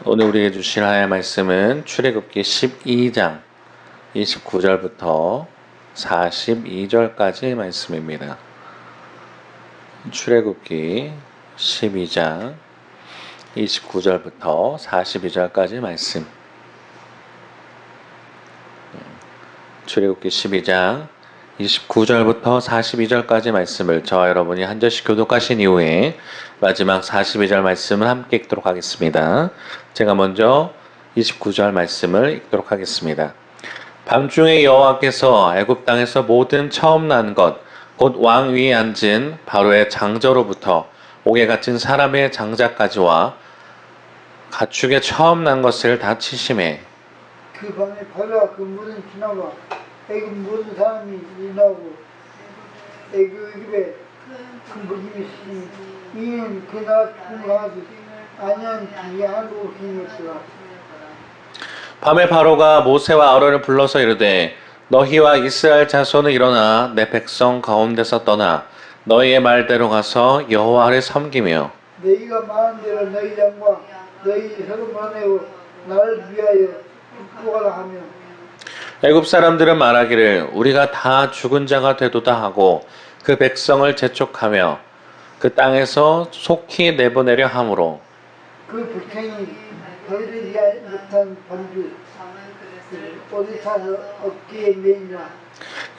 오늘 우리에게 주신 하나님의 말씀은 출애굽기 12장 29절부터 42절까지의 말씀입니다. 출애굽기 12장 29절부터 42절까지의 말씀. 출애굽기 12장 29절부터 42절까지 말씀을 저와 여러분이 한 절씩 교독하신 이후에 마지막 42절 말씀을 함께 읽도록 하겠습니다. 제가 먼저 29절 말씀을 읽도록 하겠습니다. 밤중에 여호와께서 애굽 땅에서 모든 처음 난 것, 곧 왕 위에 앉은 바로의 장저로부터 옥에 갇힌 사람의 장자까지와 가축의 처음 난 것을 다 치심해. 그 밤에 바로와 그 모든 지나와 애굽 모든 사람이 일어나고 애굽에 그 모든 있으니 이는 그 나라 죽음을 하지 아니한 뒤에 한국을 힘이었더라. 밤에 바로가 모세와 아론을 불러서 이르되 너희와 이스라엘 자손은 일어나 내 백성 가운데서 떠나 너희의 말대로 가서 여호와를 섬기며 너희가 말한 대로 너희 장과 너희 서로 보내고 나를 위하여 축복하라 하며 애굽 사람들은 말하기를 우리가 다 죽은 자가 되도다 하고 그 백성을 재촉하며 그 땅에서 속히 내보내려 함으로 그 백성이 너희들이 못한 반주 어디 타서 어깨에 매이나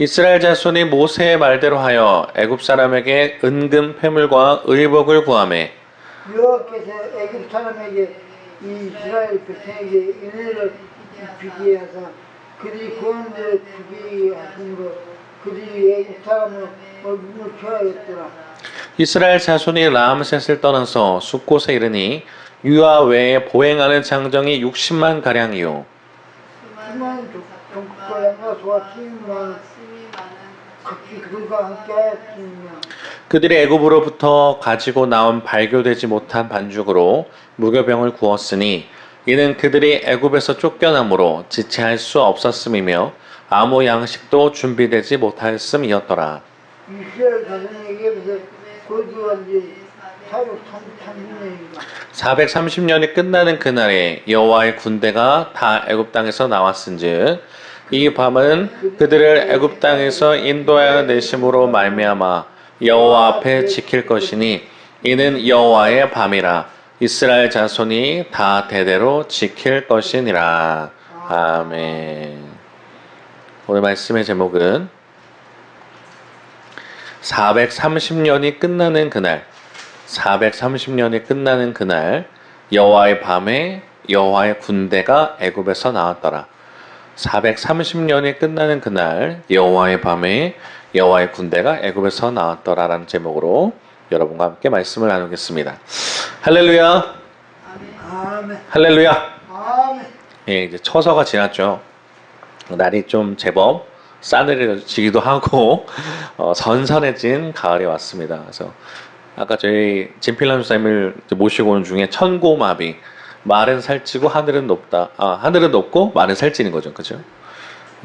이스라엘 자손이 모세의 말대로 하여 애굽 사람에게 은금 패물과 의복을 구하매 여호와께서 애굽 사람에게 이 이스라엘 백성에게 은혜를 주게 하사 그들이 구하는 대로 주게 하심으로 그들이 애굽 사람을 얼굴을 취하였더라. 이스라엘 자손이 라암셋을 떠나서 숫곳에 이르니 유아 외에 보행하는 장정이 60만 가량이요 수많은 종국과 양과 소와 시민만 각기 그들과 함께하였으며 그들이 애굽으로부터 가지고 나온 발교되지 못한 반죽으로 무교병을 구웠으니 이는 그들이 애굽에서 쫓겨남으로 지체할 수 없었음이며 아무 양식도 준비되지 못하였음이었더라. 이스라엘 자손에게서 거주한 지 430년이다. 430년이 끝나는 그날에 여호와의 군대가 다 애굽 땅에서 나왔은즉 이 밤은 그들을 애굽 땅에서 인도하여 내심으로 말미암아 여호와 앞에 지킬 것이니 이는 여호와의 밤이라 이스라엘 자손이 다 대대로 지킬 것이니라. 아멘. 오늘 말씀의 제목은 430년이 끝나는 그날, 430년이 끝나는 그날 여호와의 밤에 여호와의 군대가 애굽에서 나왔더라. 430년이 끝나는 그날 여호와의 밤에 여호와의 군대가 애굽에서 나왔더라라는 제목으로 여러분과 함께 말씀을 나누겠습니다. 할렐루야. 아멘. 할렐루야. 아멘. 예, 이제 처서가 지났죠. 날이 좀 제법 싸늘해지기도 하고 선선해진 가을이 왔습니다. 그래서 아까 저희 진필남 선생님을 모시고 오는 중에 천고마비 말은 살찌고 하늘은 높다. 하늘은 높고 말은 살찌는 거죠, 그렇죠?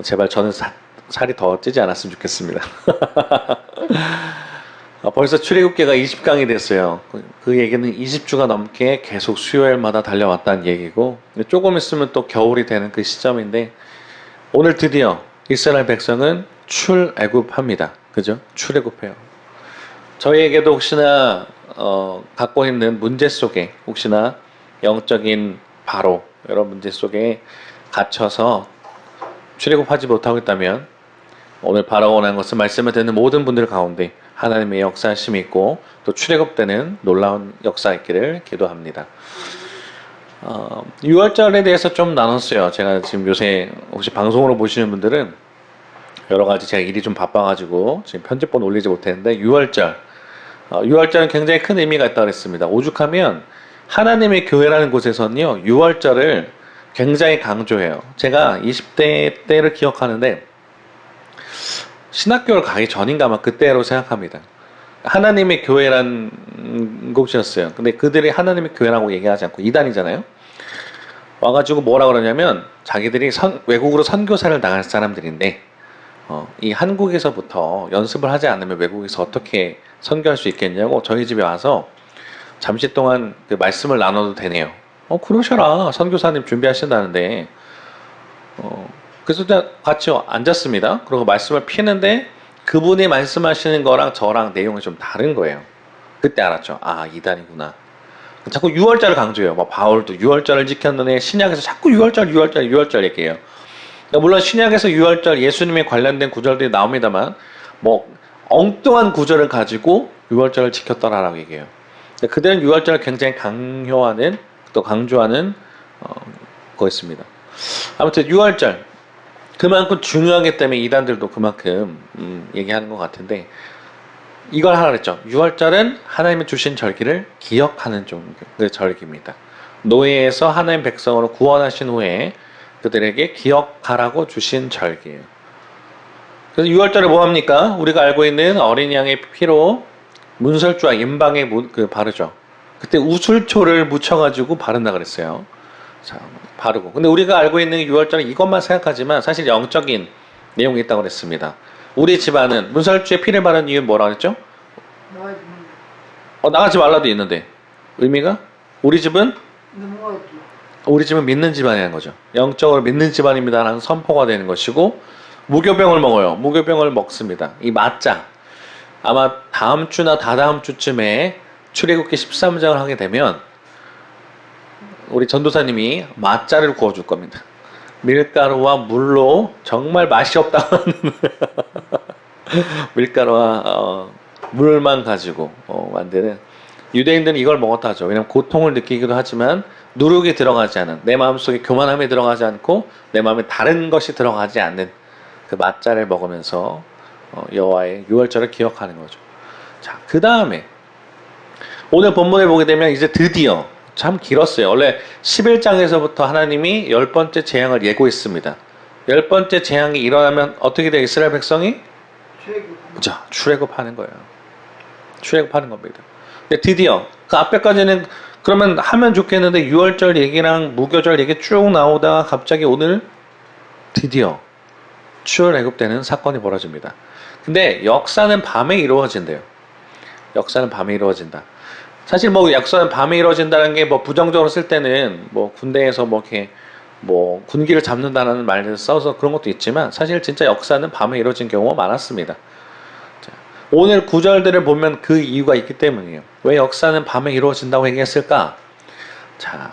제발 저는 살이 더 찌지 않았으면 좋겠습니다. 벌써 출애굽기가 20강이 됐어요. 그 얘기는 20주가 넘게 계속 수요일마다 달려왔다는 얘기고 조금 있으면 또 겨울이 되는 그 시점인데 오늘 드디어 이스라엘 백성은 출애굽합니다. 그죠? 출애굽해요. 저희에게도 혹시나 갖고 있는 문제 속에 혹시나 영적인 바로 여러 문제 속에 갇혀서 출애굽하지 못하고 있다면 오늘 바라고는 것은 말씀을 듣는 모든 분들 가운데 하나님의 역사하심이 있고 또 출애굽되는 놀라운 역사 있기를 기도합니다. 6월절에 대해서 좀 나눴어요. 제가 지금 요새 혹시 방송으로 보시는 분들은 여러 가지 제가 일이 좀 바빠가지고 지금 편집본 올리지 못했는데 6월절은 굉장히 큰 의미가 있다고 했습니다. 오죽하면 하나님의 교회라는 곳에서는요 6월절을 굉장히 강조해요. 제가 20대 때를 기억하는데 신학교를 가기 전인가 아마 그때로 생각합니다. 하나님의 교회란 곳이었어요. 근데 그들이 하나님의 교회라고 얘기하지 않고 이단이잖아요. 와가지고 뭐라 그러냐면 자기들이 외국으로 선교사를 나갈 사람들인데 이 한국에서부터 연습을 하지 않으면 외국에서 어떻게 선교할 수 있겠냐고 저희 집에 와서 잠시 동안 그 말씀을 나눠도 되네요. 그러셔라. 선교사님 준비하신다는데. 그래서 그냥 같이 앉았습니다. 그리고 말씀을 피는데 그분이 말씀하시는 거랑 저랑 내용이 좀 다른 거예요. 그때 알았죠. 아, 이단이구나. 자꾸 6월절을 강조해요. 뭐 바울도 6월절을 지켰는데 신약에서 자꾸 6월절 얘기해요. 그러니까 물론 신약에서 6월절 예수님에 관련된 구절들이 나옵니다만 뭐 엉뚱한 구절을 가지고 6월절을 지켰더라라고 얘기해요. 그들은 6월절을 굉장히 강요하는 또 강조하는 거였습니다. 아무튼 6월절 그만큼 중요하기 때문에 이단들도 그만큼 얘기하는 것 같은데 이걸 하라 그랬죠. 6월절은 하나님이 주신 절기를 기억하는 그 절기입니다. 노예에서 하나님 백성으로 구원하신 후에 그들에게 기억하라고 주신 절기예요. 그래서 6월절에 뭐 합니까? 우리가 알고 있는 어린 양의 피로 문설주와 임방에 바르죠. 그때 우술초를 묻혀가지고 바른다 그랬어요. 자, 바르고. 근데 우리가 알고 있는 6월절은 이것만 생각하지만 사실 영적인 내용이 있다고 그랬습니다. 우리 집안은 문설주에 피를 바른 이유는 뭐라 그랬죠? 나가지 말라도 있는데 의미가 우리 집은 믿는 집안이라는 거죠. 영적으로 믿는 집안입니다라는 선포가 되는 것이고 무교병을 먹어요. 무교병을 먹습니다. 이 맞자 아마 다음 주나 다다음 주쯤에 출애굽기 13장을 하게 되면 우리 전도사님이 맛자를 구워줄 겁니다. 밀가루와 물로 정말 맛이 없다는 밀가루와 물만 가지고 만드는 유대인들은 이걸 먹었다 하죠. 왜냐하면 고통을 느끼기도 하지만 누룩이 들어가지 않은 내 마음속에 교만함이 들어가지 않고 내 마음에 다른 것이 들어가지 않는 그 맛자를 먹으면서 여호와의 유월절을 기억하는 거죠. 자, 그 다음에 오늘 본문에 보게 되면 이제 드디어 참 길었어요. 원래 11장에서부터 하나님이 10번째 재앙을 예고했습니다. 10번째 재앙이 일어나면 어떻게 돼요? 이스라엘 백성이? 출애굽하는 거예요. 출애굽하는 겁니다. 근데 드디어 그 앞에까지는 그러면 하면 좋겠는데 6월절 얘기랑 무교절 얘기 쭉 나오다가 갑자기 오늘 드디어 출애굽되는 사건이 벌어집니다. 근데 역사는 밤에 이루어진대요. 역사는 밤에 이루어진다. 사실 뭐 역사는 밤에 이루어진다는 게 뭐 부정적으로 쓸 때는 뭐 군대에서 뭐 이렇게 뭐 군기를 잡는다는 말을 써서 그런 것도 있지만 사실 진짜 역사는 밤에 이루어진 경우가 많았습니다. 자, 오늘 구절들을 보면 그 이유가 있기 때문이에요. 왜 역사는 밤에 이루어진다고 얘기했을까? 자,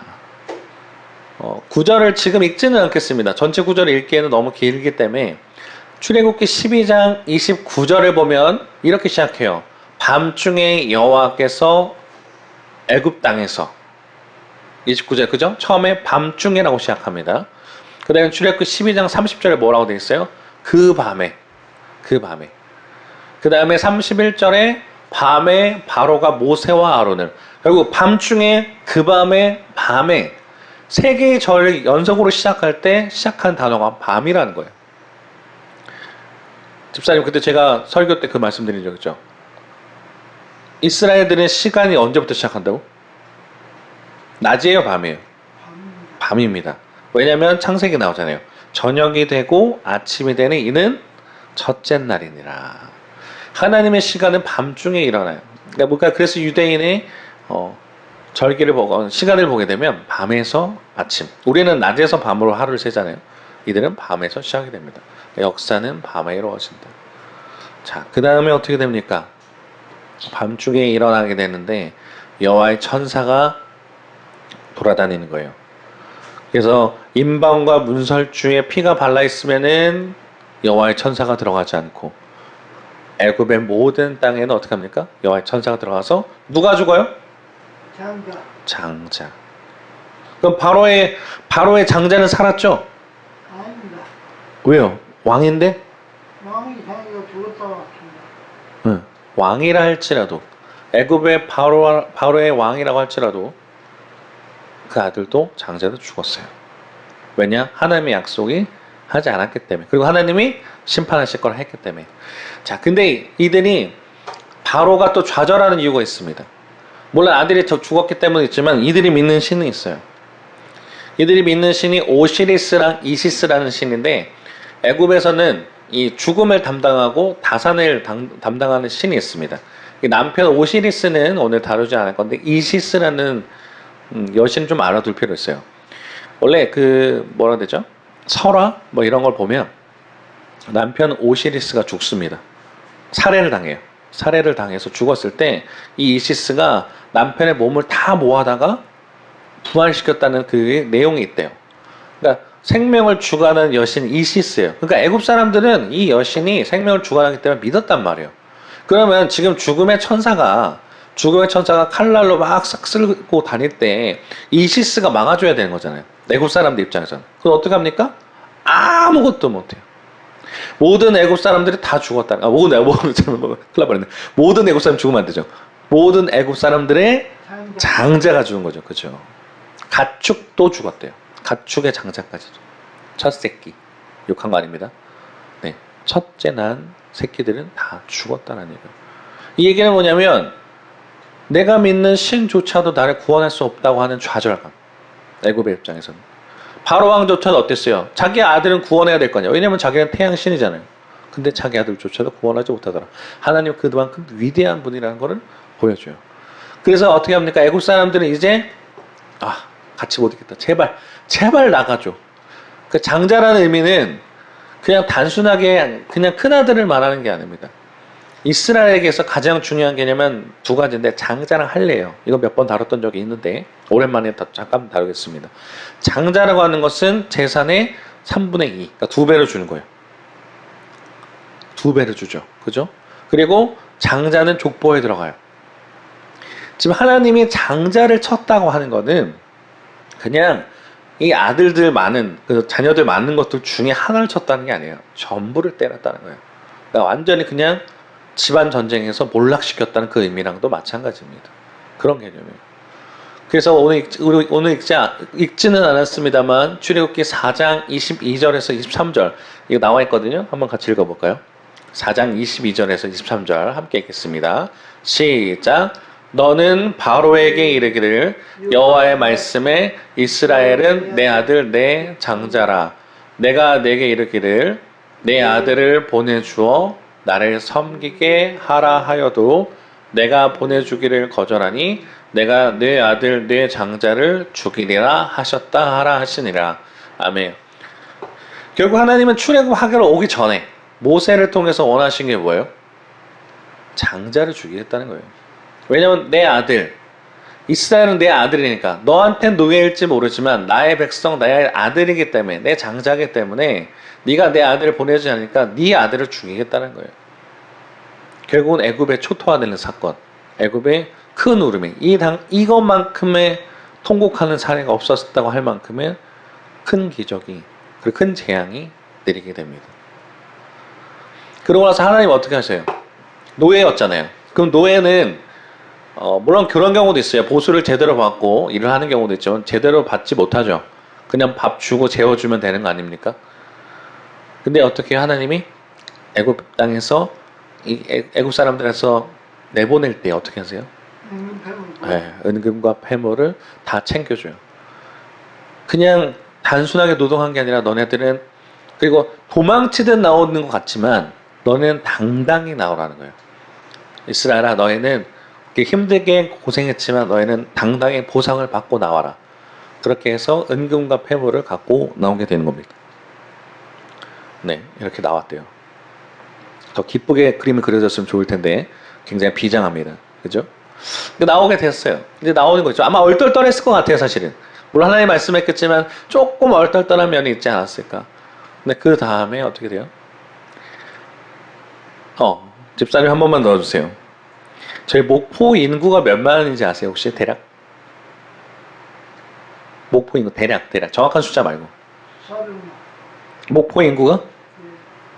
구절을 지금 읽지는 않겠습니다. 전체 구절을 읽기에는 너무 길기 때문에 출애굽기 12장 29절을 보면 이렇게 시작해요. 밤중에 여호와께서 애굽 땅에서 29절 그죠? 처음에 밤중에라고 시작합니다. 그 다음에 출애굽기 12장 30절에 뭐라고 되어 있어요? 그 밤에 그 다음에 31절에 밤에 바로가 모세와 아론을 결국 밤중에 그 밤에 세 개의 절을 연속으로 시작할 때 시작한 단어가 밤이라는 거예요. 집사님 그때 제가 설교 때 그 말씀드린 적 있죠? 이스라엘들은 시간이 언제부터 시작한다고? 낮이에요, 밤이에요? 밤입니다. 왜냐하면 창세기 나오잖아요. 저녁이 되고 아침이 되는 이는 첫째 날이니라. 하나님의 시간은 밤중에 일어나요. 그러니까 그래서 유대인의 절기를 보고 시간을 보게 되면 밤에서 아침. 우리는 낮에서 밤으로 하루를 세잖아요. 이들은 밤에서 시작이 됩니다. 역사는 밤에 이루어진다. 자, 그 다음에 어떻게 됩니까? 밤중에 일어나게 되는데 여호와의 천사가 돌아다니는 거예요. 그래서 임방과 문설주에 피가 발라 있으면은 여호와의 천사가 들어가지 않고 애굽의 모든 땅에는 어떻게 합니까? 여호와의 천사가 들어가서 누가 죽어요? 장자. 그럼 바로의 장자는 살았죠? 아닙니다. 왜요? 왕인데? 왕이 자기가 죽었다 왔습니다. 응. 왕이라 할지라도 애굽의 바로의 왕이라고 할지라도 그 아들도 장자도 죽었어요. 왜냐? 하나님의 약속이 하지 않았기 때문에. 그리고 하나님이 심판하실 걸 했기 때문에. 자, 근데 이들이 바로가 또 좌절하는 이유가 있습니다. 물론 아들이 죽었기 때문에 있지만 이들이 믿는 신은 있어요. 이들이 믿는 신이 오시리스랑 이시스라는 신인데 애굽에서는 이 죽음을 담당하고 다산을 담당하는 신이 있습니다. 남편 오시리스는 오늘 다루지 않을 건데 이시스라는 여신 좀 알아둘 필요 있어요. 원래 그 뭐라 해야 되죠? 설화 뭐 이런 걸 보면 남편 오시리스가 죽습니다. 살해를 당해요. 살해를 당해서 죽었을 때 이 이시스가 남편의 몸을 다 모아다가 부활시켰다는 그 내용이 있대요. 그러니까 생명을 주관하는 여신 이시스예요. 그러니까 애굽 사람들은 이 여신이 생명을 주관하기 때문에 믿었단 말이에요. 그러면 지금 죽음의 천사가 칼날로 막 싹 쓸고 다닐 때 이시스가 막아줘야 되는 거잖아요. 애굽 사람들 입장에서는. 그럼 어떻게 합니까? 아무것도 못해요. 모든 애굽 사람들이 다 죽었다. 모든 애굽 사람 죽으면 안 되죠. 모든 애굽 사람들의 장자가 죽은 거죠. 그죠? 가축도 죽었대요. 가축의 장자까지도. 첫 새끼. 욕한 거 아닙니다. 네. 첫째 난 새끼들은 다 죽었다는 얘기예요. 이 얘기는 뭐냐면 내가 믿는 신조차도 나를 구원할 수 없다고 하는 좌절감. 애굽의 입장에서는. 바로 왕조차도 어땠어요? 자기 아들은 구원해야 될 거냐. 왜냐면 자기는 태양신이잖아요. 근데 자기 아들조차도 구원하지 못하더라. 하나님 그만큼 위대한 분이라는 것을 보여줘요. 그래서 어떻게 합니까? 애굽 사람들은 이제 같이 못 있겠다. 제발 나가줘. 그 장자라는 의미는 그냥 단순하게 그냥 큰아들을 말하는 게 아닙니다. 이스라엘에게서 가장 중요한 개념은 두 가지인데 장자랑 할례예요. 이거 몇 번 다뤘던 적이 있는데 오랜만에 잠깐 다루겠습니다. 장자라고 하는 것은 재산의 3분의 2, 그러니까 2배로 주는 거예요. 2배로 주죠. 그죠? 그리고 장자는 족보에 들어가요. 지금 하나님이 장자를 쳤다고 하는 거는 그냥 이 아들들 많은, 그 자녀들 많은 것들 중에 하나를 쳤다는 게 아니에요. 전부를 때렸다는 거예요. 그러니까 완전히 그냥 집안 전쟁에서 몰락시켰다는 그 의미랑도 마찬가지입니다. 그런 개념이에요. 그래서 오늘 읽지는 않았습니다만 출애굽기 4장 22절에서 23절 이거 나와 있거든요. 한번 같이 읽어볼까요? 4장 22절에서 23절 함께 읽겠습니다. 시작. 너는 바로에게 이르기를 여호와의 말씀에 이스라엘은 내 아들 내 장자라. 내가 내게 이르기를 내 아들을 보내주어 나를 섬기게 하라 하여도 내가 보내주기를 거절하니 내가 내 아들 내 장자를 죽이리라 하셨다 하라 하시니라. 아멘. 결국 하나님은 출애굽하기로 오기 전에 모세를 통해서 원하신 게 뭐예요? 장자를 죽이겠다는 거예요. 왜냐면 내 아들, 이스라엘은 내 아들이니까 너한텐 노예일지 모르지만 나의 백성, 나의 아들이기 때문에 내 장자이기 때문에 네가 내 아들을 보내지 않으니까 네 아들을 죽이겠다는 거예요. 결국은 애굽에 초토화되는 사건, 애굽의 큰 울음이 이것만큼의 통곡하는 사례가 없었다고 할 만큼의 큰 기적이 그리고 큰 재앙이 내리게 됩니다. 그러고 나서 하나님 어떻게 하세요? 노예였잖아요. 그럼 노예는 물론 그런 경우도 있어요. 보수를 제대로 받고 일을 하는 경우도 있지만 제대로 받지 못하죠. 그냥 밥 주고 재워주면 되는 거 아닙니까? 근데 어떻게 하나님이 애굽 땅에서 애굽 사람들에서 내보낼 때 어떻게 하세요? 네, 은금과 패물을 다 챙겨줘요. 그냥 단순하게 노동한 게 아니라 너네들은 그리고 도망치듯 나오는 것 같지만 너네는 당당히 나오라는 거예요. 이스라엘아 너희는 힘들게 고생했지만 너희는 당당히 보상을 받고 나와라. 그렇게 해서 은금과 패물을 갖고 나오게 되는 겁니다. 네, 이렇게 나왔대요. 더 기쁘게 그림이 그려졌으면 좋을 텐데 굉장히 비장합니다. 그죠? 나오게 됐어요. 이제 나오는 거죠. 아마 얼떨떨했을 것 같아요, 사실은. 물론 하나님 말씀했겠지만 조금 얼떨떨한 면이 있지 않았을까. 근데 그 다음에 어떻게 돼요? 집사님 한 번만 넣어주세요. 저희 목포 인구가 몇만인지 아세요? 혹시 대략? 목포 인구 대략 정확한 숫자 말고. 목포 인구가?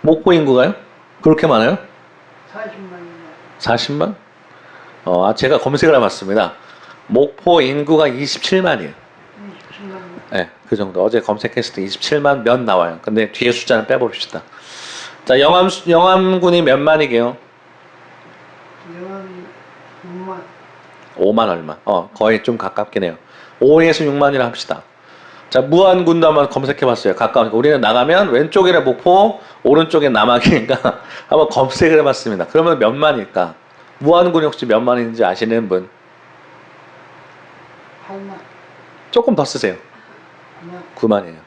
목포 인구가요? 그렇게 많아요? 40만? 제가 검색을 해봤습니다. 목포 인구가 27만이에요. 27만. 네, 그 정도. 어제 검색했을 때 27만 몇 나와요. 근데 뒤에 숫자는 빼버립시다. 자, 영암군이 몇 만이게요? 5만 얼마. 거의 좀 가깝긴 해요. 5에서 6만이라 합시다. 자, 무안군도 한번 검색해봤어요. 가까우니까. 우리는 나가면 왼쪽에 목포, 오른쪽에 남학이니까 한번 검색을 해봤습니다. 그러면 몇 만일까? 무안군이 혹시 몇 만인지 아시는 분? 8만. 조금 더 쓰세요. 그냥 9만이에요.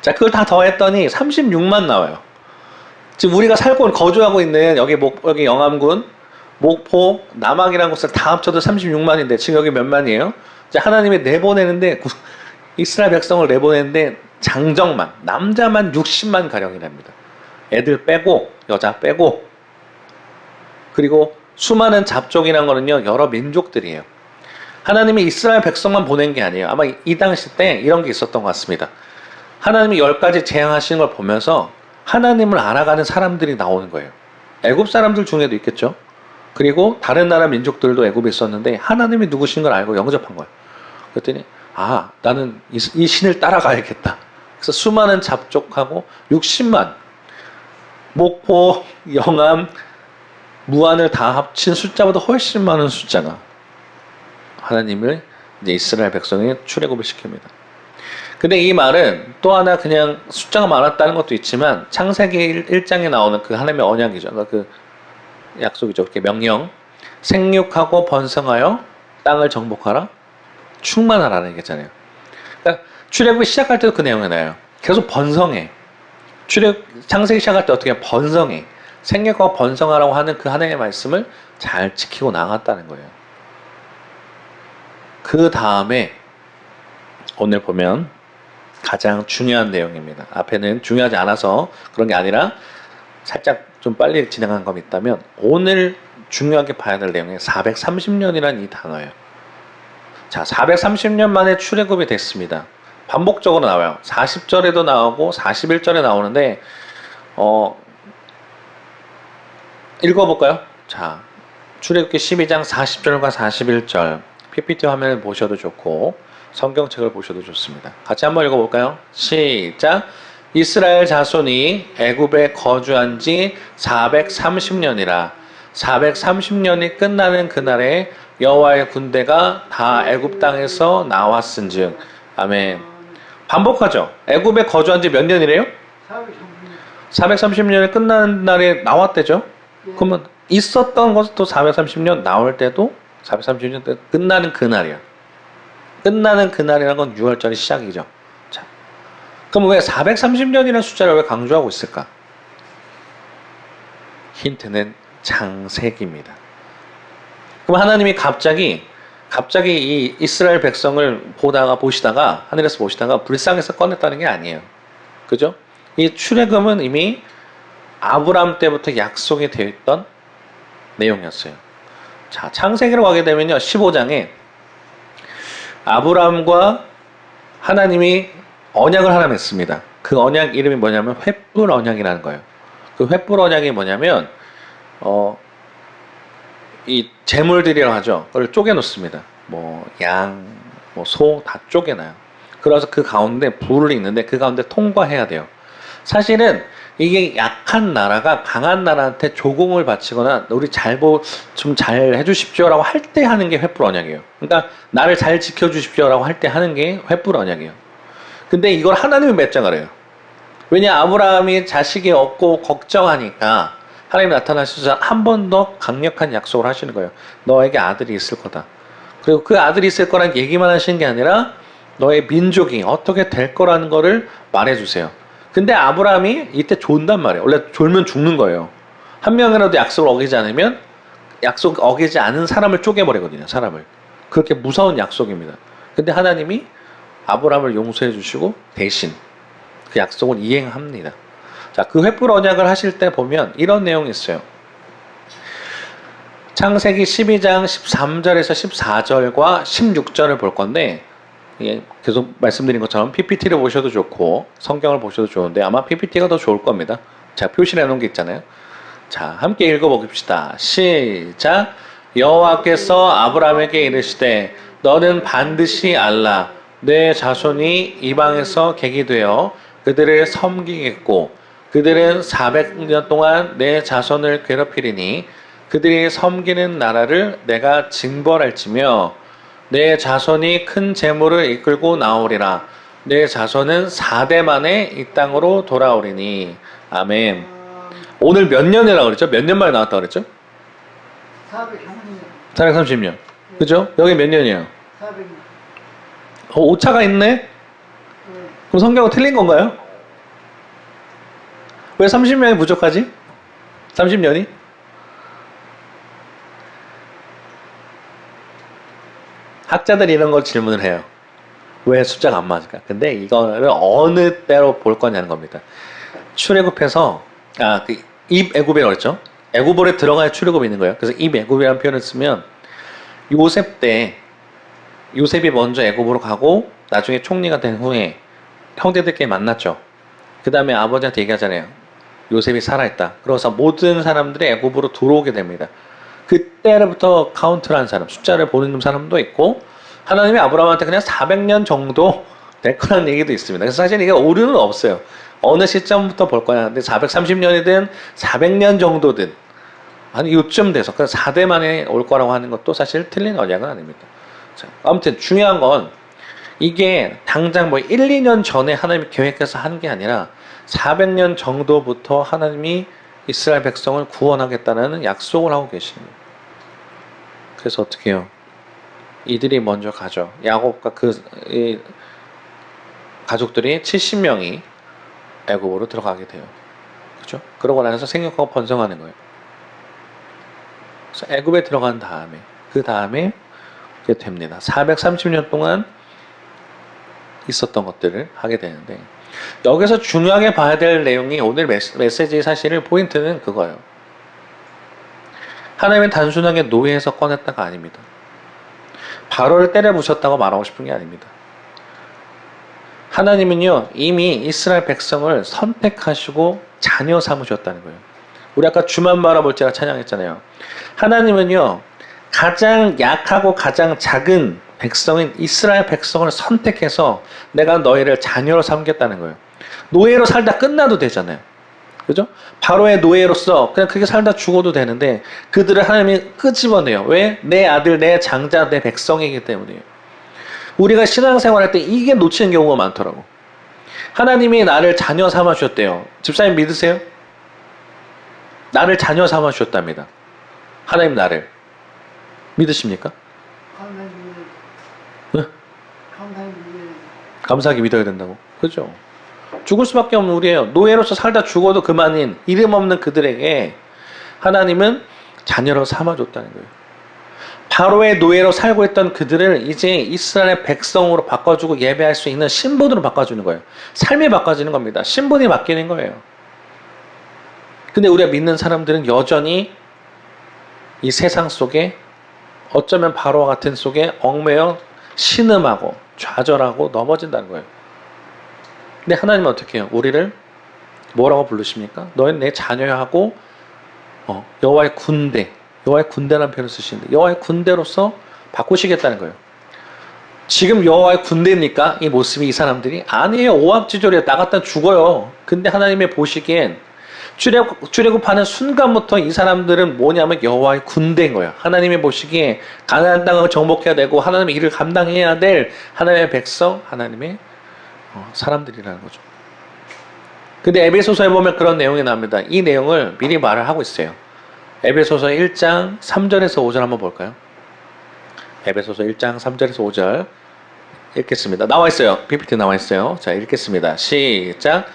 자, 그걸 다 더했더니 36만 나와요. 지금 우리가 살고 거주하고 있는 여기 영암군, 목포, 남학이라는 곳을 다 합쳐도 36만인데 지금 여기 몇 만이에요? 이제 하나님이 내보내는데 이스라엘 백성을 내보내는데 장정만, 남자만 60만 가량이랍니다. 애들 빼고 여자 빼고, 그리고 수많은 잡종이라는 거는요 여러 민족들이에요. 하나님이 이스라엘 백성만 보낸 게 아니에요. 아마 이 당시 때 이런 게 있었던 것 같습니다. 하나님이 10가지 재앙하시는 걸 보면서 하나님을 알아가는 사람들이 나오는 거예요. 애굽 사람들 중에도 있겠죠. 그리고 다른 나라 민족들도 애굽에 있었는데 하나님이 누구신 걸 알고 영접한 거예요. 그랬더니 나는 이 신을 따라가야겠다. 그래서 수많은 잡족하고 60만, 목포, 영암, 무안을 다 합친 숫자보다 훨씬 많은 숫자가 하나님을 이제 이스라엘 백성이 출애굽을 시킵니다. 근데 이 말은 또 하나 그냥 숫자가 많았다는 것도 있지만 창세기 1장에 나오는 그 하나님의 언약이죠. 그러니까 그 약속이죠. 이렇게 명령, 생육하고 번성하여 땅을 정복하라, 충만하라는 얘기잖아요. 그러니까 출애굽이 시작할 때도 그 내용이 나요. 계속 번성해. 창세기 시작할 때 어떻게 번성해. 생육하고 번성하라고 하는 그 하나님의 말씀을 잘 지키고 나갔다는 거예요. 그 다음에 오늘 보면 가장 중요한 내용입니다. 앞에는 중요하지 않아서 그런 게 아니라 살짝 좀 빨리 진행한 건 있다면 오늘 중요하게 봐야 될 내용이 430년이라는 이 단어예요. 자, 430년 만에 출애굽이 됐습니다. 반복적으로 나와요. 40절에도 나오고 41절에 나오는데 읽어볼까요? 자, 출애굽기 12장 40절과 41절 PPT 화면을 보셔도 좋고 성경책을 보셔도 좋습니다. 같이 한번 읽어볼까요? 시작! 이스라엘 자손이 애굽에 거주한 지 430년이라 430년이 끝나는 그날에 여호와의 군대가 다 애굽 땅에서 나왔은즉. 아멘. 반복하죠. 애굽에 거주한 지 몇 년이래요? 430년이 끝나는 날에 나왔대죠. 그러면 있었던 것도 430년, 나올 때도 430년 때 끝나는 그날이야. 끝나는 그날이라는 건 6월절의 시작이죠. 자, 그럼 왜 430년이라는 숫자를 왜 강조하고 있을까? 힌트는 창세기입니다. 그럼 하나님이 갑자기 이 이스라엘 백성을 보시다가 하늘에서 보시다가 불쌍해서 꺼냈다는 게 아니에요. 그죠? 이 출애굽은 이미 아브라함 때부터 약속이 되어 있던 내용이었어요. 자, 창세기로 가게 되면요, 15장에 아브라함과 하나님이 언약을 하나 맺습니다. 그 언약 이름이 뭐냐면 횃불 언약이라는 거예요. 그 횃불 언약이 뭐냐면 이 재물들이라고 하죠. 그걸 쪼개 놓습니다. 뭐 양, 뭐 소 다 쪼개놔요. 그래서 그 가운데 불이 있는데 그 가운데 통과해야 돼요. 사실은 이게 약한 나라가 강한 나라한테 조공을 바치거나 우리 좀 잘 해주십시오라고 할 때 하는 게 횃불 언약이에요. 그러니까 나를 잘 지켜주십시오라고 할 때 하는 게 횃불 언약이에요. 근데 이걸 하나님이 맺장을 해요. 왜냐, 아브라함이 자식이 없고 걱정하니까 하나님이 나타나셔서 한 번 더 강력한 약속을 하시는 거예요. 너에게 아들이 있을 거다. 그리고 그 아들이 있을 거란 얘기만 하시는 게 아니라 너의 민족이 어떻게 될 거라는 거를 말해주세요. 근데 아브라함이 이때 존단 말이에요. 원래 졸면 죽는 거예요. 한 명이라도 약속을 어기지 않으면 약속 어기지 않은 사람을 쪼개버리거든요. 사람을. 그렇게 무서운 약속입니다. 근데 하나님이 아브라함을 용서해 주시고 대신 그 약속을 이행합니다. 자, 그 횃불 언약을 하실 때 보면 이런 내용이 있어요. 창세기 12장 13절에서 14절과 16절을 볼 건데, 계속 말씀드린 것처럼 PPT를 보셔도 좋고 성경을 보셔도 좋은데 아마 PPT가 더 좋을 겁니다. 제가 표시를 해놓은 게 있잖아요. 자, 함께 읽어봅시다. 시작. 여호와께서 아브라함에게 이르시되 너는 반드시 알라. 내 자손이 이방에서 객이 되어 그들을 섬기겠고 그들은 400년 동안 내 자손을 괴롭히리니 그들이 섬기는 나라를 내가 징벌할지며 내 자손이 큰 재물을 이끌고 나오리라. 내 자손은 4대 만에 이 땅으로 돌아오리니. 아멘. 오늘 몇 년이라고 그랬죠? 몇 년 만에 나왔다고 그랬죠? 430년. 430년. 그죠? 여기 몇 년이에요? 400년. 오차가 있네? 그럼 성경은 틀린 건가요? 왜 30명이 부족하지? 30년이? 학자들이 이런 걸 질문을 해요. 왜 숫자가 안 맞을까? 근데 이거를 어느 때로 볼 거냐는 겁니다. 출애굽해서 입 애굽이라고 그랬죠? 애굽으로 들어가야 출애굽이 있는 거예요. 그래서 입 애굽이라는 표현을 쓰면 요셉 때 요셉이 먼저 애굽으로 가고 나중에 총리가 된 후에 형제들끼리 만났죠. 그 다음에 아버지한테 얘기하잖아요. 요셉이 살아있다. 그래서 모든 사람들이 애굽으로 들어오게 됩니다. 그때부터 카운트를 한 사람, 숫자를 보는 사람도 있고 하나님이 아브라함한테 그냥 400년 정도 될 거라는 얘기도 있습니다. 그래서 사실 이게 오류는 없어요. 어느 시점부터 볼 거냐. 근데 430년이든 400년 정도든 한 요쯤 돼서 4대 만에 올 거라고 하는 것도 사실 틀린 언약은 아닙니다. 자, 아무튼 중요한 건 이게 당장 뭐 1, 2년 전에 하나님이 계획해서 한 게 아니라 400년 정도부터 하나님이 이스라엘 백성을 구원하겠다는 약속을 하고 계십니다. 그래서 어떻게 해요? 이들이 먼저 가죠. 야곱과 이 가족들이 70명이 애굽으로 들어가게 돼요. 그렇죠? 그러고 나서 생육하고 번성하는 거예요. 그래서 애굽에 들어간 다음에 그 다음에 이게 됩니다. 430년 동안 있었던 것들을 하게 되는데 여기서 중요하게 봐야 될 내용이 오늘 메시지의 사실을 포인트는 그거예요. 하나님은 단순하게 노예에서 꺼냈다가 아닙니다. 바로를 때려 부셨다고 말하고 싶은 게 아닙니다. 하나님은요 이미 이스라엘 백성을 선택하시고 자녀 삼으셨다는 거예요. 우리 아까 주만 바라볼지라 찬양했잖아요. 하나님은요 가장 약하고 가장 작은 백성인 이스라엘 백성을 선택해서 내가 너희를 자녀로 삼겠다는 거예요. 노예로 살다 끝나도 되잖아요. 그죠? 바로의 노예로서 그냥 그렇게 살다 죽어도 되는데 그들을 하나님이 끄집어내요. 왜? 내 아들, 내 장자, 내 백성이기 때문이에요. 우리가 신앙생활할 때 이게 놓치는 경우가 많더라고. 하나님이 나를 자녀 삼아 주셨대요. 집사님 믿으세요? 나를 자녀 삼아 주셨답니다. 하나님 나를 믿으십니까? 네? 감사하게 믿어야 된다고. 그죠? 죽을 수밖에 없는 우리예요. 노예로서 살다 죽어도 그만인 이름 없는 그들에게 하나님은 자녀로 삼아줬다는 거예요. 바로의 노예로 살고 있던 그들을 이제 이스라엘의 백성으로 바꿔주고 예배할 수 있는 신분으로 바꿔주는 거예요. 삶이 바꿔지는 겁니다. 신분이 바뀌는 거예요. 근데 우리가 믿는 사람들은 여전히 이 세상 속에 어쩌면 바로와 같은 속에 얽매여 신음하고 좌절하고 넘어진다는 거예요. 근데 하나님은 어떻게 해요? 우리를 뭐라고 부르십니까? 너희는 내 자녀야 하고 여호와의 군대, 여호와의 군대라는 표현을 쓰시는데 여호와의 군대로서 바꾸시겠다는 거예요. 지금 여호와의 군대입니까? 이 모습이 이 사람들이? 아니에요. 오합지졸이에요. 나갔다 죽어요. 근데 하나님이 보시기엔 출애굽하는 순간부터 이 사람들은 뭐냐면 여호와의 군대인 거예요. 하나님이 보시기에 가나안 땅을 정복해야 되고 하나님의 일을 감당해야 될 하나님의 백성, 하나님의 사람들이라는 거죠. 근데 에베소서에 보면 그런 내용이 나옵니다. 이 내용을 미리 말을 하고 있어요. 에베소서 1장 3절에서 5절 한번 볼까요? 에베소서 1장 3절에서 5절 읽겠습니다. 나와 있어요. PPT 나와 있어요. 자, 읽겠습니다. 시작.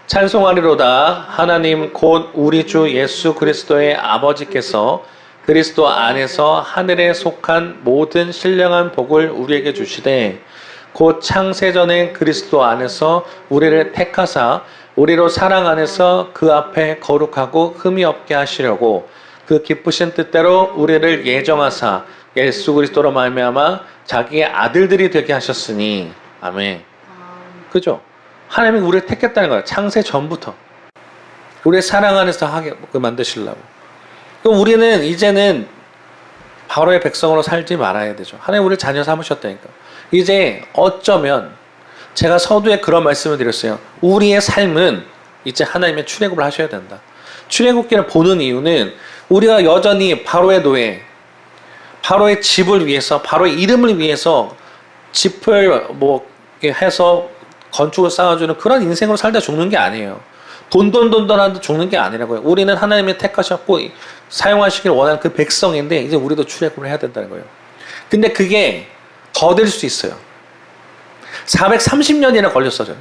찬송하리로다. 하나님 곧 우리 주 예수 그리스도의 아버지께서 그리스도 안에서 하늘에 속한 모든 신령한 복을 우리에게 주시되 곧 창세전에 그리스도 안에서 우리를 택하사 우리로 사랑 안에서 그 앞에 거룩하고 흠이 없게 하시려고 그 기쁘신 뜻대로 우리를 예정하사 예수 그리스도로 말미암아 자기의 아들들이 되게 하셨으니 아멘. 그죠? 하나님이 우리를 택했다는 거예요. 창세 전부터 우리의 사랑 안에서 하게 만드시려고. 그럼 우리는 이제는 바로의 백성으로 살지 말아야 되죠. 하나님 우리를 자녀 삼으셨다니까. 이제 어쩌면 제가 서두에 그런 말씀을 드렸어요. 우리의 삶은 이제 하나님의 출애굽을 하셔야 된다. 출애굽기를 보는 이유는 우리가 여전히 바로의 노예, 바로의 집을 위해서, 바로의 이름을 위해서 집을 해서 건축을 쌓아주는 그런 인생으로 살다 죽는 게 아니에요. 돈돈돈돈한테 죽는 게 아니라고요. 우리는 하나님이 택하셨고 사용하시길 원하는 그 백성인데 이제 우리도 출애굽을 해야 된다는 거예요. 근데 그게 더딜 수 있어요. 430년이나 걸렸어요.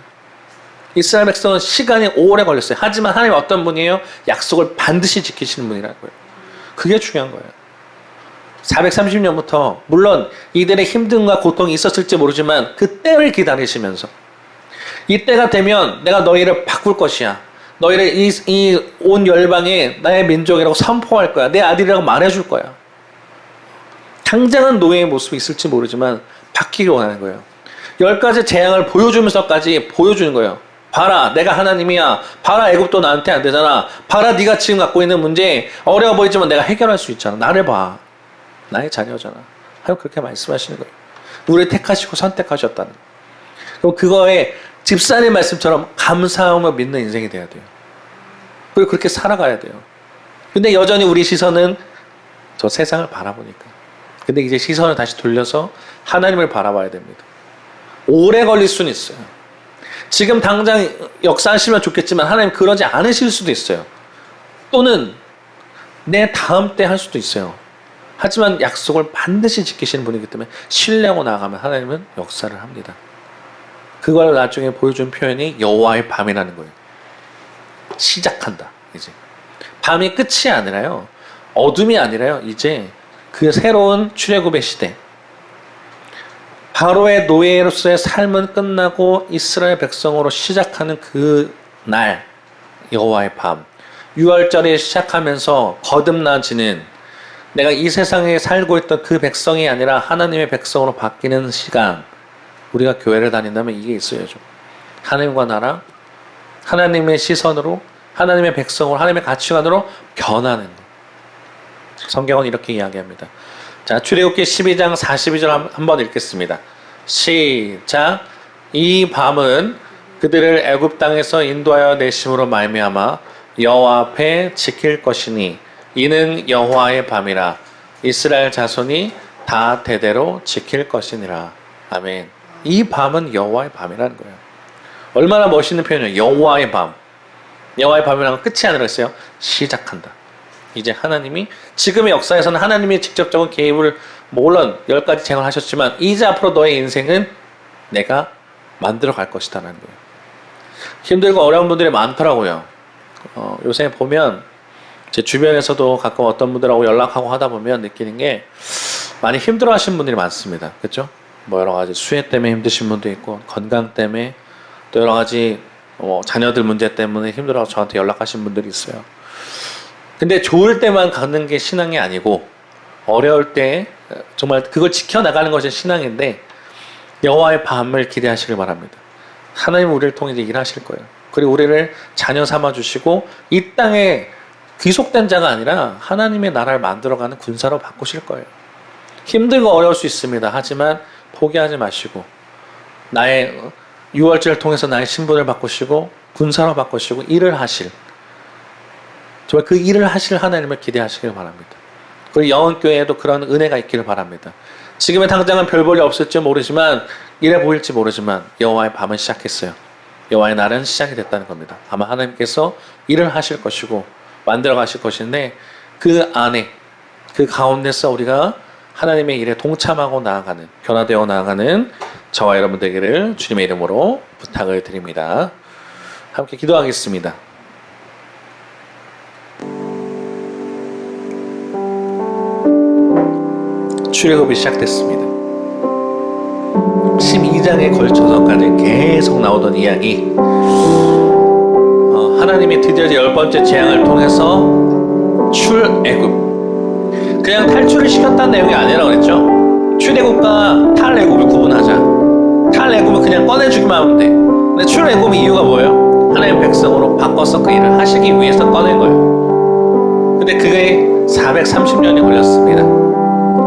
이스라엘 백성은 시간이 오래 걸렸어요. 하지만 하나님 어떤 분이에요? 약속을 반드시 지키시는 분이라는 거예요. 그게 중요한 거예요. 430년부터 물론 이들의 힘듦과 고통이 있었을지 모르지만 그 때를 기다리시면서 이 때가 되면 내가 너희를 바꿀 것이야. 너희를 이 온 열방에 나의 민족이라고 선포할 거야. 내 아들이라고 말해줄 거야. 당장은 노예의 모습이 있을지 모르지만 바뀌기 원하는 거예요. 10가지 재앙을 보여주면서까지 보여주는 거예요. 봐라, 내가 하나님이야. 봐라, 애굽도 나한테 안 되잖아. 봐라, 네가 지금 갖고 있는 문제 어려워 보이지만 내가 해결할 수 있잖아. 나를 봐. 나의 자녀잖아. 하나님 그렇게 말씀하시는 거예요. 우리를 택하시고 선택하셨다는 거예요. 그럼 그거에 집사님 말씀처럼 감사함을 믿는 인생이 돼야 돼요. 그리고 그렇게 살아가야 돼요. 근데 여전히 우리 시선은 저 세상을 바라보니까. 근데 이제 시선을 다시 돌려서 하나님을 바라봐야 됩니다. 오래 걸릴 수는 있어요. 지금 당장 역사하시면 좋겠지만 하나님 그러지 않으실 수도 있어요. 또는 내 다음 때 할 수도 있어요. 하지만 약속을 반드시 지키시는 분이기 때문에 신뢰하고 나아가면 하나님은 역사를 합니다. 그걸 나중에 보여준 표현이 여호와의 밤이라는 거예요. 시작한다. 이제 밤이 끝이 아니라요. 어둠이 아니라요. 이제 그 새로운 출애굽의 시대. 바로의 노예로서의 삶은 끝나고 이스라엘 백성으로 시작하는 그 날, 여호와의 밤. 6월절에 시작하면서 거듭나지는 내가 이 세상에 살고 있던 그 백성이 아니라 하나님의 백성으로 바뀌는 시간. 우리가 교회를 다닌다면 이게 있어야죠. 하나님과 나랑 하나님의 시선으로 하나님의 백성으로 하나님의 가치관으로 변하는 것. 성경은 이렇게 이야기합니다. 자, 출애굽기 12장 42절 한번 읽겠습니다. 시작. 이 밤은 그들을 애굽 땅에서 인도하여 내심으로 말미암아 여호와 앞에 지킬 것이니 이는 여호와의 밤이라 이스라엘 자손이 다 대대로 지킬 것이니라. 아멘. 이 밤은 여호와의 밤이라는 거예요. 얼마나 멋있는 표현이에요. 여호와의 밤. 여호와의 밤이라는 건 끝이 아니라 했어요. 시작한다. 이제 하나님이 지금의 역사에서는 하나님이 직접적인 개입을 물론 10가지 재앙을 하셨지만 이제 앞으로 너의 인생은 내가 만들어 갈 것이다라는 거예요. 힘들고 어려운 분들이 많더라고요. 요새 보면 제 주변에서도 가끔 어떤 분들하고 연락하고 하다 보면 느끼는 게 많이 힘들어 하시는 분들이 많습니다. 그렇죠? 뭐 여러 가지 수혜 때문에 힘드신 분도 있고 건강 때문에 또 여러 가지 자녀들 문제 때문에 힘들어서 저한테 연락하신 분들이 있어요. 근데 좋을 때만 가는 게 신앙이 아니고 어려울 때 정말 그걸 지켜나가는 것이 신앙인데 여호와의 밤을 기대하시길 바랍니다. 하나님은 우리를 통해 일하실 거예요. 그리고 우리를 자녀 삼아주시고 이 땅에 귀속된 자가 아니라 하나님의 나라를 만들어가는 군사로 바꾸실 거예요. 힘들고 어려울 수 있습니다. 하지만 포기하지 마시고 나의 6월절을 통해서 나의 신분을 바꾸시고 군사로 바꾸시고 일을 하실 정말 그 일을 하실 하나님을 기대하시길 바랍니다. 그리고 영원교회에도 그런 은혜가 있기를 바랍니다. 지금의 당장은 별 볼이 없을지 모르지만 이래 보일지 모르지만 여호와의 밤은 시작했어요. 여호와의 날은 시작이 됐다는 겁니다. 아마 하나님께서 일을 하실 것이고 만들어 가실 것인데 그 안에 그 가운데서 우리가 하나님의 일에 동참하고 나아가는 변화되어 나아가는 저와 여러분 되기를 주님의 이름으로 부탁을 드립니다. 함께 기도하겠습니다. 출애굽이 시작됐습니다. 12장에 걸쳐서까지 계속 나오던 이야기. 하나님이 드디어 10번째 재앙을 통해서 출애굽. 그냥 탈출을 시켰다는 내용이 아니라고 그랬죠. 출애굽과 탈애굽을 구분하자. 탈애굽은 그냥 꺼내주기만 하면 돼. 근데 출애굽의 이유가 뭐예요? 하나님 백성으로 바꿔서 그 일을 하시기 위해서 꺼낸 거예요. 근데 그게 430년이 걸렸습니다.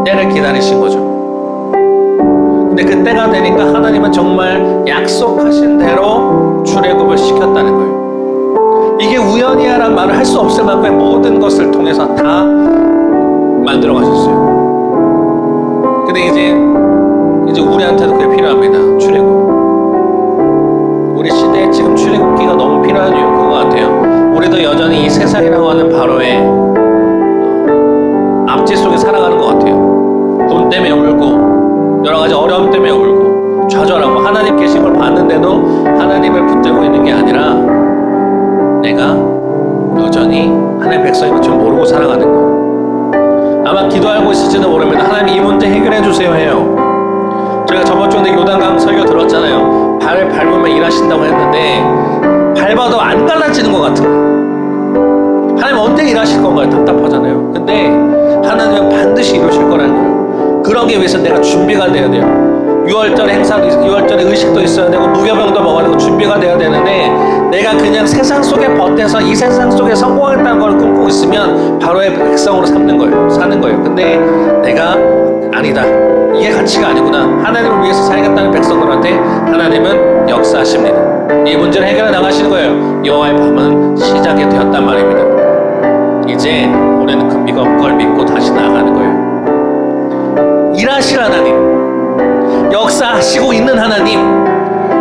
때를 기다리신 거죠. 근데 그 때가 되니까 하나님은 정말 약속하신 대로 출애굽을 시켰다는 거예요. 이게 우연이야라는 말을 할 수 없을 만큼의 모든 것을 통해서 다 만들어 가셨어요. 근데 이제 우리한테도 그게 필요합니다. 출애굽. 우리 시대에 지금 출애굽기가 너무 필요한 이유는 그거 같아요. 우리도 여전히 이 세상이라고 하는 바로의 압제 속에 살아가는 것 같아요. 돈 때문에 울고 여러 가지 어려움 때문에 울고 좌절하고 하나님 계신 있을지도 모릅니다. 하나님 이 문제 해결해 주세요 해요. 저희가 저번 주에 요단강 설교 들었잖아요. 발을 밟으면 일하신다고 했는데 밟아도 안 갈라지는 것 같은 거예요. 하나님 언제 일하실 건가요? 답답하잖아요. 근데 하나님은 반드시 이루실 거라는 거예요. 그러기 위해서 내가 준비가 돼야 돼요. 6월절 행사도 6월절에 의식도 있어야 되고 무교병도 먹어야 되고 준비가 돼야 되는데 내가 그냥 세상 속에 버텨서 이 세상 속에 성공하겠다는 걸 꿈꾸고 있으면 바로의 백성으로 사는 거예요. 근데 내가 아니다. 이게 가치가 아니구나. 하나님을 위해서 살겠다는 백성들한테 하나님은 역사하십니다. 이 문제를 해결해 나가시는 거예요. 여호와의 밤은 시작이 되었단 말입니다. 이제 우리는 그 걸 믿고 다시 나아가는 거예요. 일하실 하나님, 역사하시고 있는 하나님,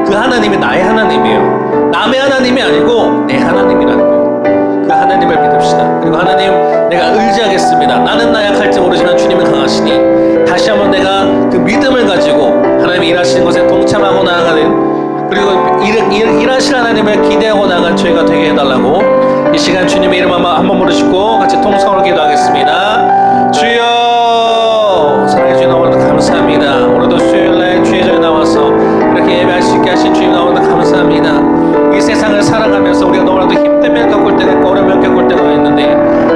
그 하나님이 나의 하나님이에요. 남의 하나님이 아니고 내 하나님이라는 거예요. 그 하나님을 믿읍시다. 그리고 하나님, 내가 의지하겠습니다. 나는 나약할지 모르지만 주님은 강하시니 다시 한번 내가 그 믿음을 가지고 하나님이 일하시는 것에 동참하고 나아가는, 그리고 일하실 하나님을 기대하고 나아간 저희가 되게 해달라고 이 시간 주님의 이름 한번 부르시고 같이 통성으로 기도하겠습니다. 주여, 사랑해 주님 너무나도 감사합니다. 오늘도 수요일날 주의 전에 나와서 이렇게 예배할 수 있게 하신 주님 너무나도 감사합니다. 이 세상을 살아가면서 우리가 너무나도 힘들면 겪을 때가 있고 어려우면 겪을 때가 있는데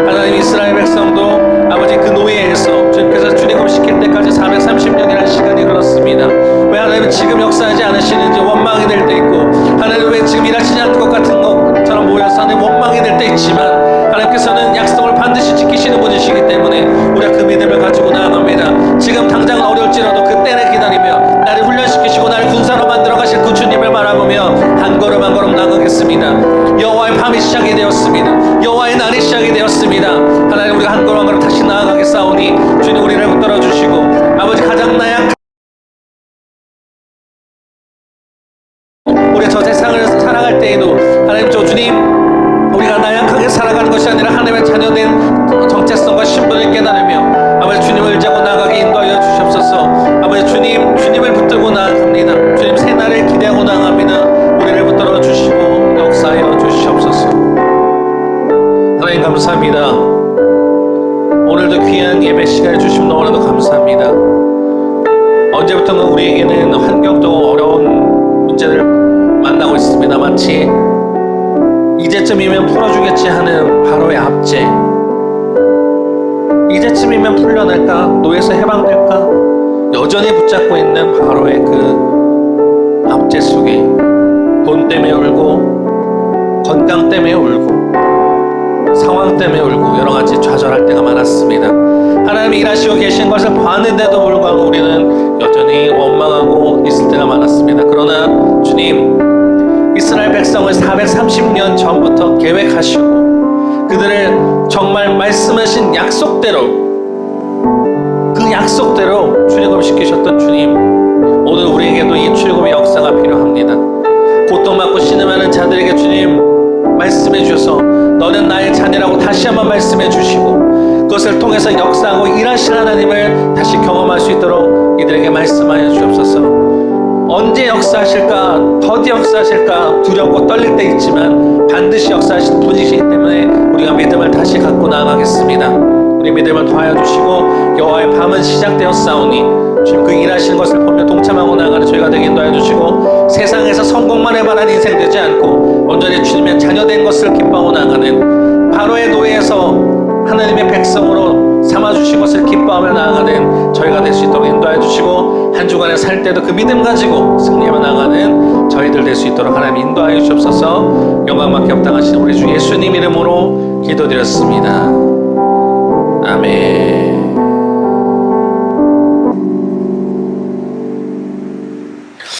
하나님, 이스라엘 백성도 아버지 그 노예에서 주님께서 출애굽시킬 때까지 430년이라는 시간이 흘렀습니다. 왜 하나님은 지금 역사하지 않으시는지 원망이 될 때 있고, 하나님 왜 지금 일하시지 않을 것 같은 것처럼 모여서 하나님 원망이 될 때 있지만 하나님께서는 약속을 반드시 지키시는 분이시기 때문에 우리가 그 믿음을 가지고 나아갑니다. 지금 당장은 어려울지라도 그때를 기다리며 나를 훈련시키시고 나를 군사로 만들어 가실 그 주님을 바라보며 한 걸음 한 걸음 나가겠습니다. 여호와의 밤이 시작이 되었습니다. 여호와의 날이 시작이 되었습니다. 하나님, 우리가 한 걸음 한 걸음 다시 나아가겠사오니 주님 우리를 붙들어 주시고 아버지, 가장 나약한 우리 저 세상을 살아갈 때에도 하나님, 저 주님, 우리가 나약하게 살아가는 것이 아니라 하나님의 자녀된 정체성과 신분을 깨달으며 아버지 주님을 의지하고 나아가게 인도하여 주시옵소서. 아버지 주님을 붙들고 나아갑니다. 주님 새날을 기대하고 나아갑니다. 우리를 붙들어 주시고 역사하여 주시옵소서. 하나님 감사합니다. 오늘도 귀한 예배 시간을 주시면 너무나도 감사합니다. 언제부턴가 우리에게는 환경적으로 어려운 문제를 만나고 있습니다. 마치 이제쯤이면 풀어주겠지 하는 바로의 압제, 이제쯤이면 풀려날까? 노예에서 해방될까? 여전히 붙잡고 있는 바로의 그 압제 속에 돈 때문에 울고, 건강 때문에 울고, 상황 때문에 울고, 여러가지 좌절할 때가 많았습니다. 하나님이 일하시고 계신 것을 봤는데도 불구하고 우리는 여전히 원망하고 있을 때가 많았습니다. 그러나 주님, 이스라엘 백성을 430년 전부터 계획하시고 그들을 정말 말씀하신 약속대로, 그 약속대로 출애굽시키셨던 주님, 오늘 우리에게도 이 출애굽의 역사가 필요합니다. 고통받고 신음하는 자들에게 주님 말씀해 주셔서 너는 나의 자녀라고 다시 한번 말씀해 주시고 그것을 통해서 역사하고 일하실 하나님을 다시 경험할 수 있도록 이들에게 말씀하여 주옵소서. 언제 역사하실까, 더디 역사하실까 두렵고 떨릴 때 있지만 반드시 역사하실 분이시기 때문에 우리가 믿음을 다시 갖고 나아가겠습니다. 우리 믿음을 더하여 주시고 여호와의 밤은 시작되었사오니 주님 그 일하시는 것을 보며 동참하고 나아가는 저희가 되게 인도하여 주시고 세상에서 성공만에 바란 인생 되지 않고 온전히 주님의 자녀된 것을 기뻐하고 나아가는 바로의 노예에서 하나님의 백성으로 삼아주신 것을 기뻐하며 나아가는 저희가 될 수 있도록 인도하여 주시고 한 주간에 살 때도 그 믿음 가지고 승리하며 나아가는 저희들 될 수 있도록 하나님 인도하여 주옵소서. 영광밖에 없당하신 우리 주 예수님 이름으로 기도드렸습니다. 아멘.